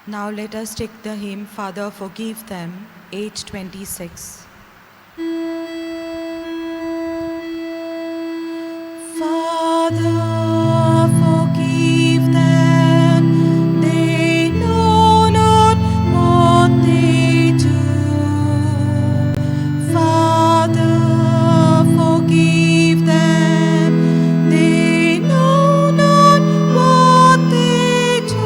Now let us take the hymn, Father, Forgive Them, 826. Father, forgive them, they know not what they do. Father, forgive them, they know not what they do.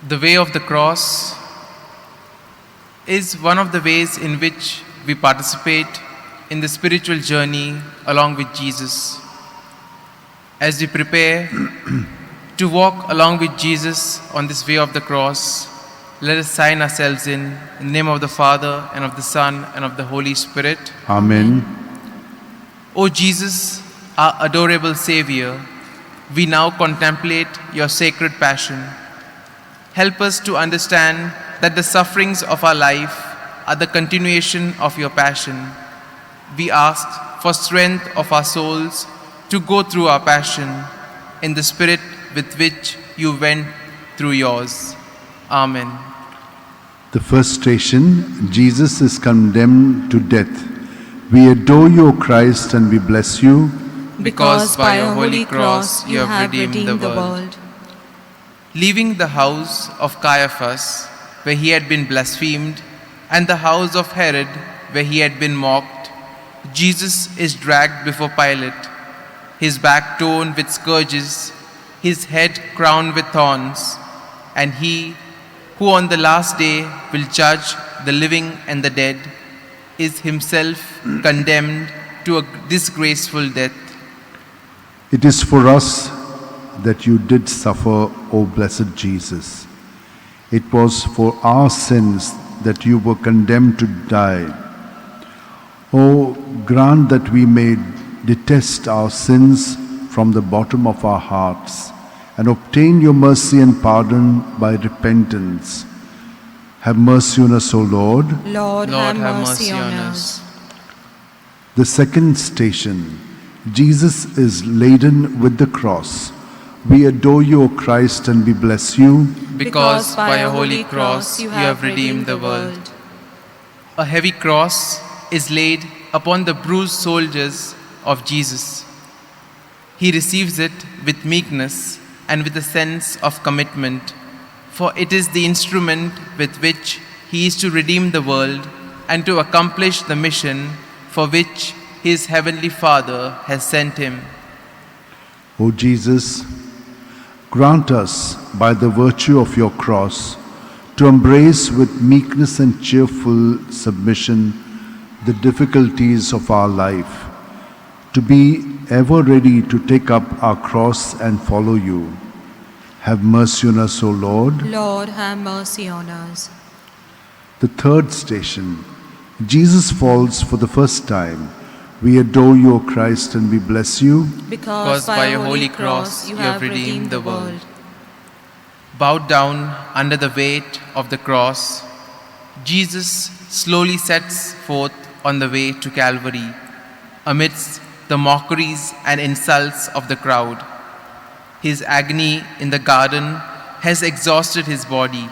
The way of the cross is one of the ways in which we participate in the spiritual journey along with Jesus. As we prepare to walk along with Jesus on this way of the cross, let us sign ourselves in the name of the Father, and of the Son, and of the Holy Spirit. Amen. O Jesus, our adorable Savior, we now contemplate your sacred passion. Help us to understand that the sufferings of our life are the continuation of your passion. We ask for strength of our souls to go through our passion in the spirit with which you went through yours. Amen. The first station, Jesus is condemned to death. We adore you, O Christ, and we bless you. Because by your holy cross you have redeemed the world. Leaving the house of Caiaphas, where he had been blasphemed, and the house of Herod, where he had been mocked, Jesus is dragged before Pilate, his back torn with scourges, his head crowned with thorns, and he, who on the last day will judge the living and the dead, is himself condemned to a disgraceful death. It is for us that you did suffer, O blessed Jesus. It was for our sins that you were condemned to die. O grant that we may detest our sins from the bottom of our hearts and obtain your mercy and pardon by repentance. Have mercy on us, O Lord. Lord, have mercy on us. The second station, Jesus is laden with the cross. We adore you, O Christ, and we bless you. Because by your holy cross you have redeemed the world. A heavy cross is laid upon the bruised shoulders of Jesus. He receives it with meekness and with a sense of commitment, for it is the instrument with which he is to redeem the world and to accomplish the mission for which his heavenly Father has sent him. O Jesus, grant us, by the virtue of your cross, to embrace with meekness and cheerful submission the difficulties of our life, to be ever ready to take up our cross and follow you. Have mercy on us, O Lord. Lord, have mercy on us. The third station, Jesus falls for the first time. We adore you, O Christ, and we bless you. Because by your holy cross you have redeemed the world. Bowed down under the weight of the cross, Jesus slowly sets forth on the way to Calvary, amidst the mockeries and insults of the crowd. His agony in the garden has exhausted his body.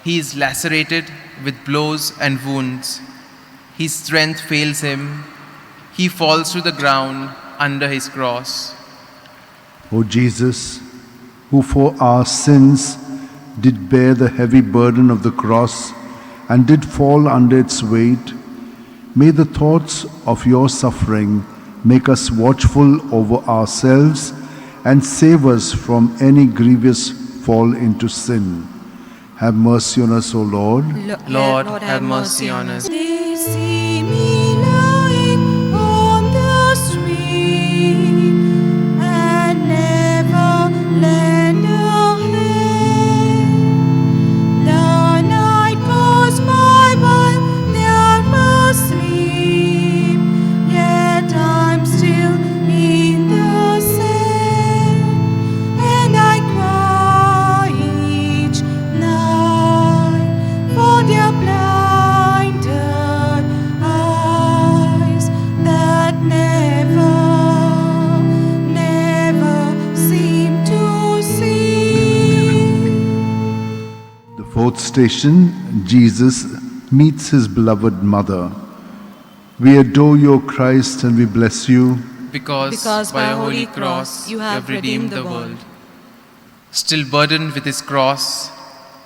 He is lacerated with blows and wounds. His strength fails him. He falls to the ground under his cross. O Jesus, who for our sins did bear the heavy burden of the cross and did fall under its weight, may the thoughts of your suffering make us watchful over ourselves and save us from any grievous fall into sin. Have mercy on us, O Lord. Lord, have mercy on us. They see me lying on the street and never lend a hand. The night goes by while they're asleep, yet I'm still in the sand, and I cry each night for their blinded Fourth station, Jesus meets his beloved mother. We adore you, O Christ, and we bless you. Because by a holy cross you have redeemed the world. Still burdened with his cross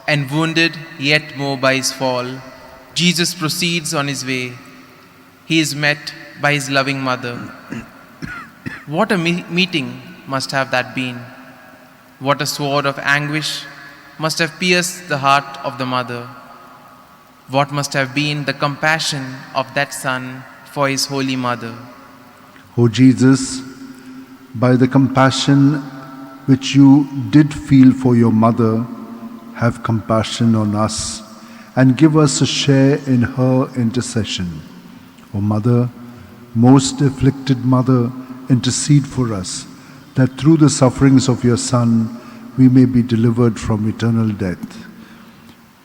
and wounded yet more by his fall, Jesus proceeds on his way. He is met by his loving mother. What a meeting must have that been. What a sword of anguish must have pierced the heart of the mother. What must have been the compassion of that son for his holy mother. O Jesus, by the compassion which you did feel for your mother, have compassion on us and give us a share in her intercession. O Mother, most afflicted Mother, intercede for us, that through the sufferings of your Son we may be delivered from eternal death.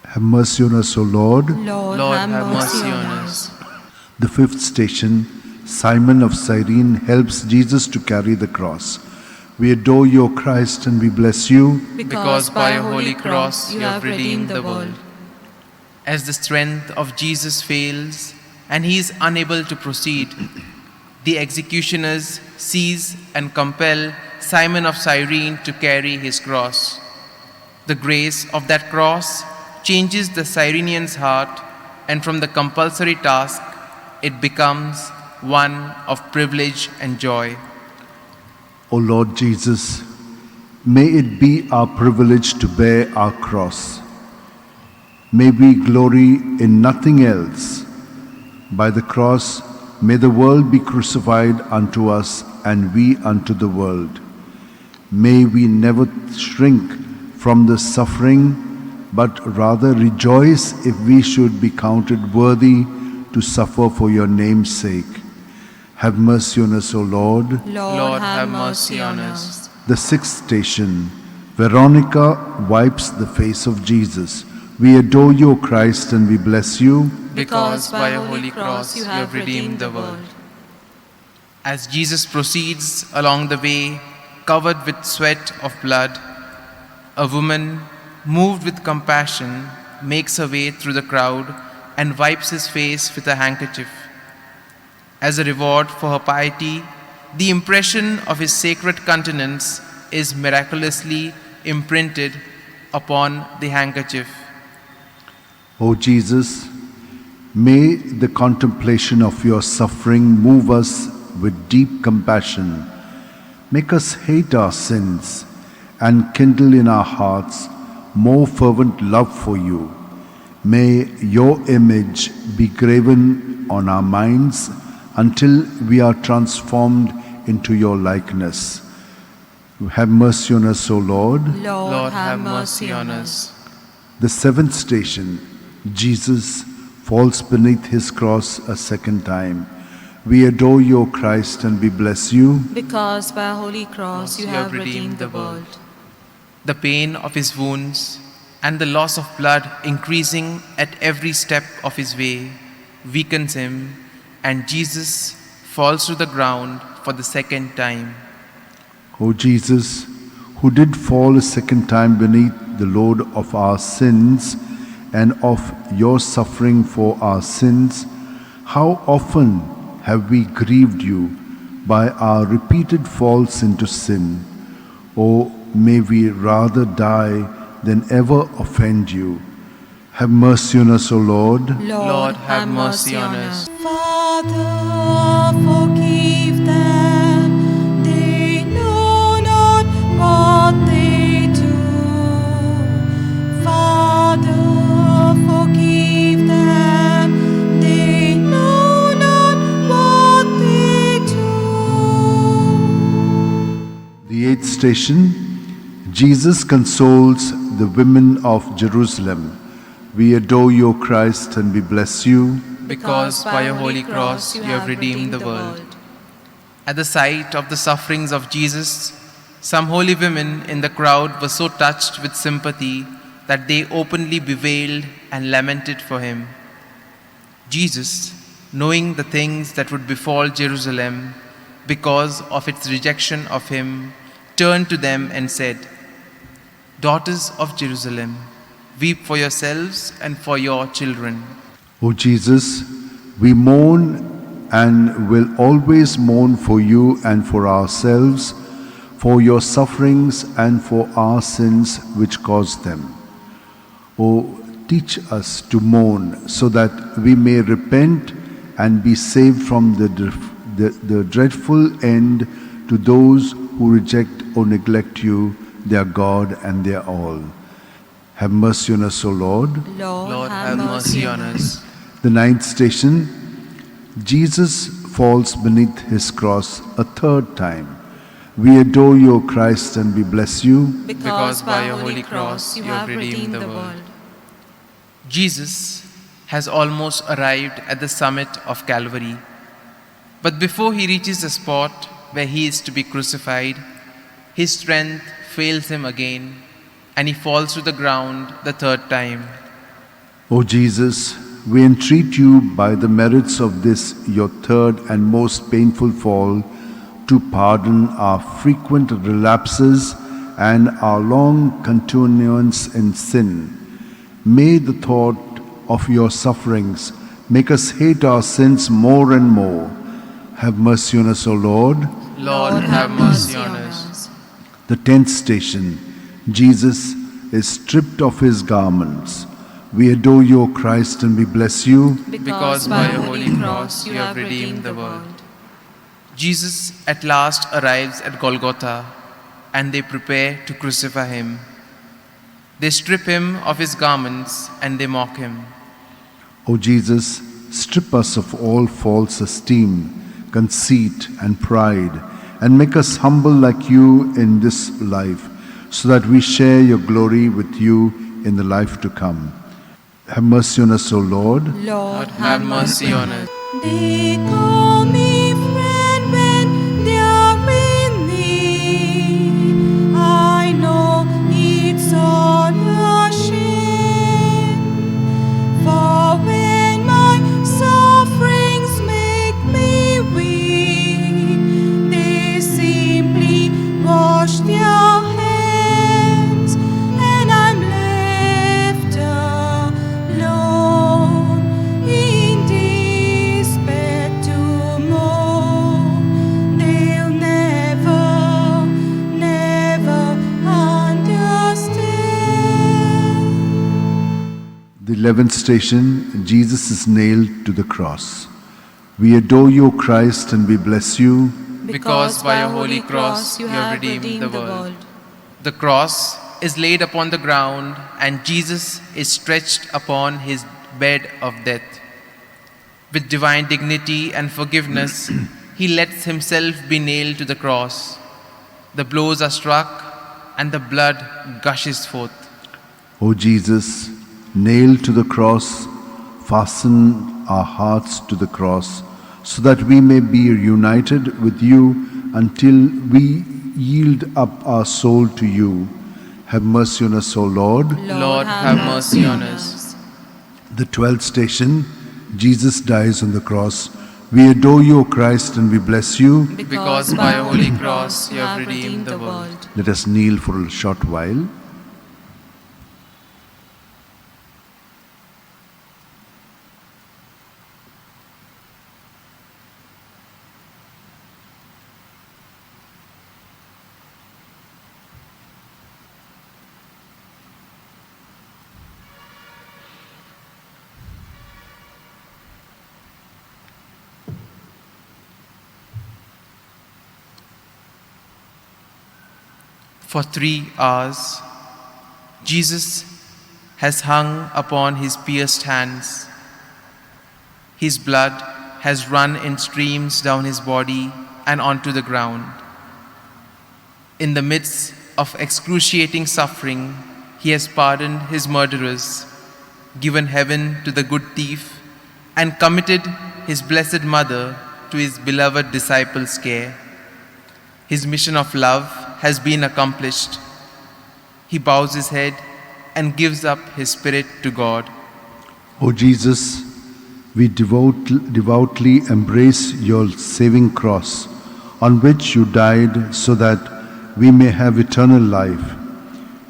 Have mercy on us, O Lord. Lord, have mercy on us. The fifth station, Simon of Cyrene helps Jesus to carry the cross. We adore you, O Christ, and we bless you. Because by a holy cross you have redeemed the world. As the strength of Jesus fails and he is unable to proceed, the executioners seize and compel Simon of Cyrene to carry his cross. The grace of that cross changes the Cyrenian's heart, and from the compulsory task it becomes one of privilege and joy. O Lord Jesus, may it be our privilege to bear our cross. May we glory in nothing else. By the cross, may the world be crucified unto us and we unto the world. May we never shrink from the suffering, but rather rejoice if we should be counted worthy to suffer for your name's sake. Have mercy on us, O Lord. Lord, have mercy on us. The sixth station, Veronica wipes the face of Jesus. We adore you, O Christ, and we bless you. Because by a holy cross you have redeemed the world. As Jesus proceeds along the way, covered with sweat of blood, a woman, moved with compassion, makes her way through the crowd and wipes his face with a handkerchief. As a reward for her piety, the impression of his sacred countenance is miraculously imprinted upon the handkerchief. O Jesus, may the contemplation of your suffering move us with deep compassion. Make us hate our sins and kindle in our hearts more fervent love for you. May your image be graven on our minds until we are transformed into your likeness. Have mercy on us, O Lord. Lord, have mercy on us. The seventh station, Jesus falls beneath his cross a second time. We adore you, O Christ, and we bless you. Because by a holy cross you have redeemed the world. The pain of his wounds and the loss of blood increasing at every step of his way weakens him, and Jesus falls to the ground for the second time. O Jesus, who did fall a second time beneath the load of our sins and of your suffering for our sins, how often have we grieved you by our repeated falls into sin? O may we rather die than ever offend you. Have mercy on us, O Lord. Lord, have mercy on us. Father, forgive them. They know not what they do. Father, forgive them. They know not what they do. The eighth station, Jesus consoles the women of Jerusalem. We adore you, O Christ, and we bless you. Because by a holy cross you have redeemed the world. At the sight of the sufferings of Jesus, some holy women in the crowd were so touched with sympathy that they openly bewailed and lamented for him. Jesus, knowing the things that would befall Jerusalem because of its rejection of him, turned to them and said, "Daughters of Jerusalem, weep for yourselves and for your children. O Jesus, we mourn and will always mourn for you and for ourselves, for your sufferings and for our sins which caused them. O teach us to mourn so that we may repent and be saved from the dreadful end to those who reject or neglect you, their God and their all. Have mercy on us, O Lord. Lord, have mercy on us. The ninth station, Jesus falls beneath his cross a third time. We adore you, O Christ, and we bless you. Because by your holy cross you have redeemed the world. Jesus has almost arrived at the summit of Calvary. But before he reaches the spot where he is to be crucified, his strength fails him again, and he falls to the ground the third time. O Jesus, we entreat you by the merits of this your third and most painful fall to pardon our frequent relapses and our long continuance in sin. May the thought of your sufferings make us hate our sins more and more. Have mercy on us, O Lord. Lord, have mercy on us. The tenth station, Jesus is stripped of his garments. We adore you, O Christ, and we bless you. Because by your holy cross you have redeemed the world. Jesus at last arrives at Golgotha, and they prepare to crucify him. They strip him of his garments and they mock him. O Jesus, strip us of all false esteem, conceit, and pride, and make us humble like you in this life, so that we share your glory with you in the life to come. Have mercy on us, O Lord. Lord, Have mercy on us. They call me friend when they are in need. I know it's all a shame. For when my sufferings make me weak, they simply wash their hands, and I'm left alone in despair to mourn. They'll never, never understand. The 11th station, Jesus is nailed to the cross. We adore you, O Christ, and we bless you. Because by your holy cross you have redeemed the world. The cross is laid upon the ground, and Jesus is stretched upon his bed of death. With divine dignity and forgiveness, he lets himself be nailed to the cross. The blows are struck, and the blood gushes forth. O Jesus, nailed to the cross, fasten our hearts to the cross, so that we may be united with you until we yield up our soul to you. Have mercy on us, O Lord. Lord, have mercy on us. The 12th station, Jesus dies on the cross. We adore you, O Christ, and we bless you. Because by your holy cross you have redeemed the world. Let us kneel for a short while. For 3 hours, Jesus has hung upon his pierced hands. His blood has run in streams down his body and onto the ground. In the midst of excruciating suffering, he has pardoned his murderers, given heaven to the good thief, and committed his blessed mother to his beloved disciples' care. His mission of love has been accomplished. He bows his head and gives up his spirit to God. O Jesus, we devoutly embrace your saving cross, on which you died so that we may have eternal life.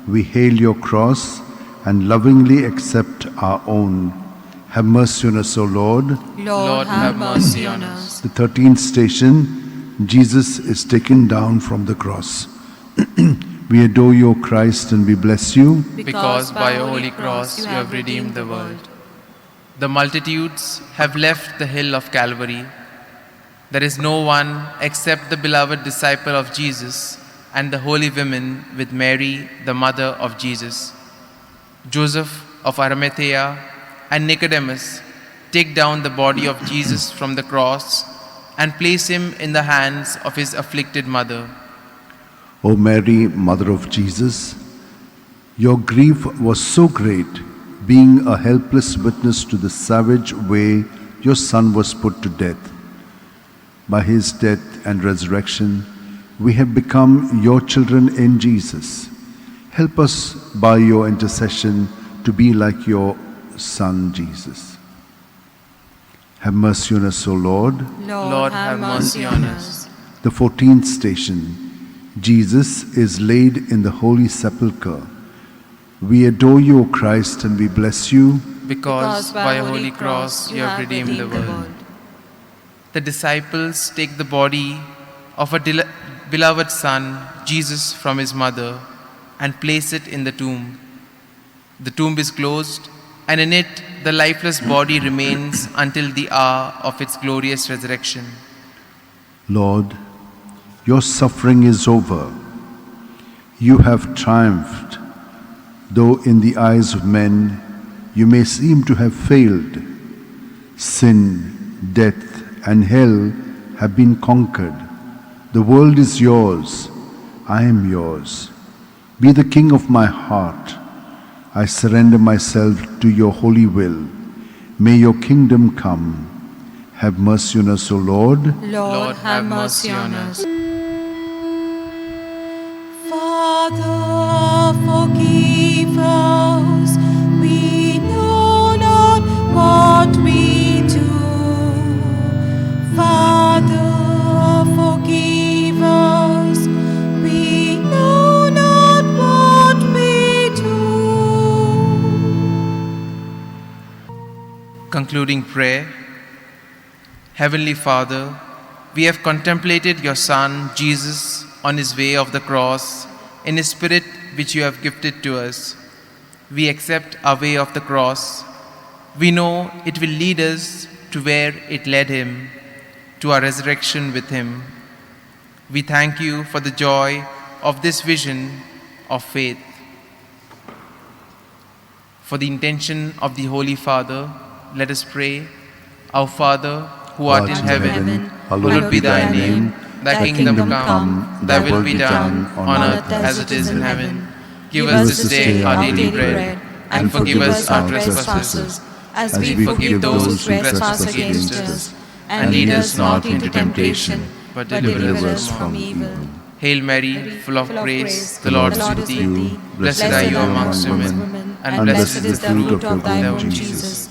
We hail your cross and lovingly accept our own. Have mercy on us, O Lord. Lord, have mercy on us. The 13th station, Jesus is taken down from the cross. We adore you, O Christ, and we bless you. because by your holy cross you have redeemed the world. The multitudes have left the hill of Calvary. There is no one except the beloved disciple of Jesus and the holy women with Mary, the mother of Jesus. Joseph of Arimathea and Nicodemus take down the body of Jesus from the cross and place him in the hands of his afflicted mother. O Mary, Mother of Jesus, your grief was so great, being a helpless witness to the savage way your Son was put to death. By his death and resurrection, we have become your children in Jesus. Help us by your intercession to be like your Son, Jesus. Have mercy on us, O Lord. Lord, have mercy on us. The 14th station, Jesus is laid in the Holy Sepulchre. We adore you, O Christ, and we bless you. Because by your holy cross you have redeemed the world. The disciples take the body of a beloved Son, Jesus, from his mother and place it in the tomb. The tomb is closed, and in it the lifeless body remains until the hour of its glorious resurrection. Lord, your suffering is over. You have triumphed, though in the eyes of men you may seem to have failed. Sin, death, and hell have been conquered. The world is yours. I am yours. Be the king of my heart. I surrender myself to your holy will. May your kingdom come. Have mercy on us, O Lord. Lord, have mercy on us. Father, forgive us. We know not what we do. Father, forgive us. We know not what we do. Concluding prayer. Heavenly Father, we have contemplated your Son, Jesus, on his way of the cross, in his spirit which you have gifted to us. We accept our way of the cross. We know it will lead us to where it led him, to our resurrection with him. We thank you for the joy of this vision of faith. For the intention of the Holy Father, let us pray. Our Father, who art in heaven, hallowed be thy name. Thy kingdom come, thy will be done, on earth as it is in heaven. Give us this day our daily bread, and forgive us our trespasses, as we forgive those who trespass against us. And lead us not into temptation, but deliver us from evil. Hail Mary, full of grace, the Lord is with thee. Blessed are you amongst women, and blessed is the fruit of thy womb, Jesus.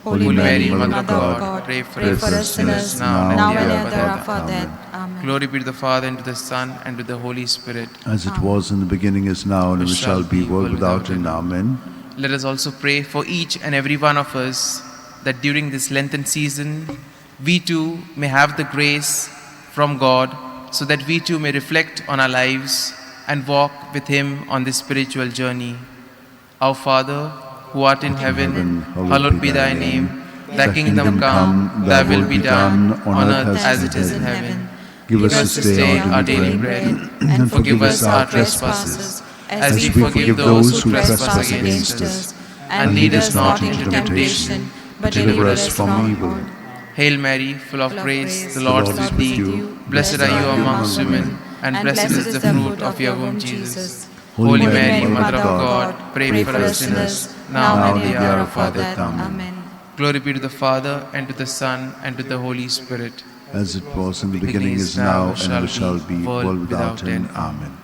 Holy Mary, Mother of God, pray for us sinners now and at the hour of our death. Amen. Glory be to the Father, and to the Son, and to the Holy Spirit. As it was in the beginning, is now, and ever shall be, world without end. Amen. Let us also pray for each and every one of us, that during this Lenten season, we too may have the grace from God, so that we too may reflect on our lives and walk with Him on this spiritual journey. Our Father, who art in heaven, hallowed be thy name. Thy kingdom come, thy will be done, on earth as it is in heaven. Give us this day our daily bread, and forgive us our trespasses, as we forgive those who trespass against us. And lead us not into temptation, but deliver us from evil. Hail Mary, full of grace, the Lord is with thee. Blessed are you amongst women, and blessed is the fruit of your womb, Jesus. Holy Mary, Mother of God, pray for us sinners, now and at the hour of our death. Amen. Glory be to the Father, and to the Son, and to the Holy Spirit. As it was in the beginning, is now, and ever shall be, world without end. Amen.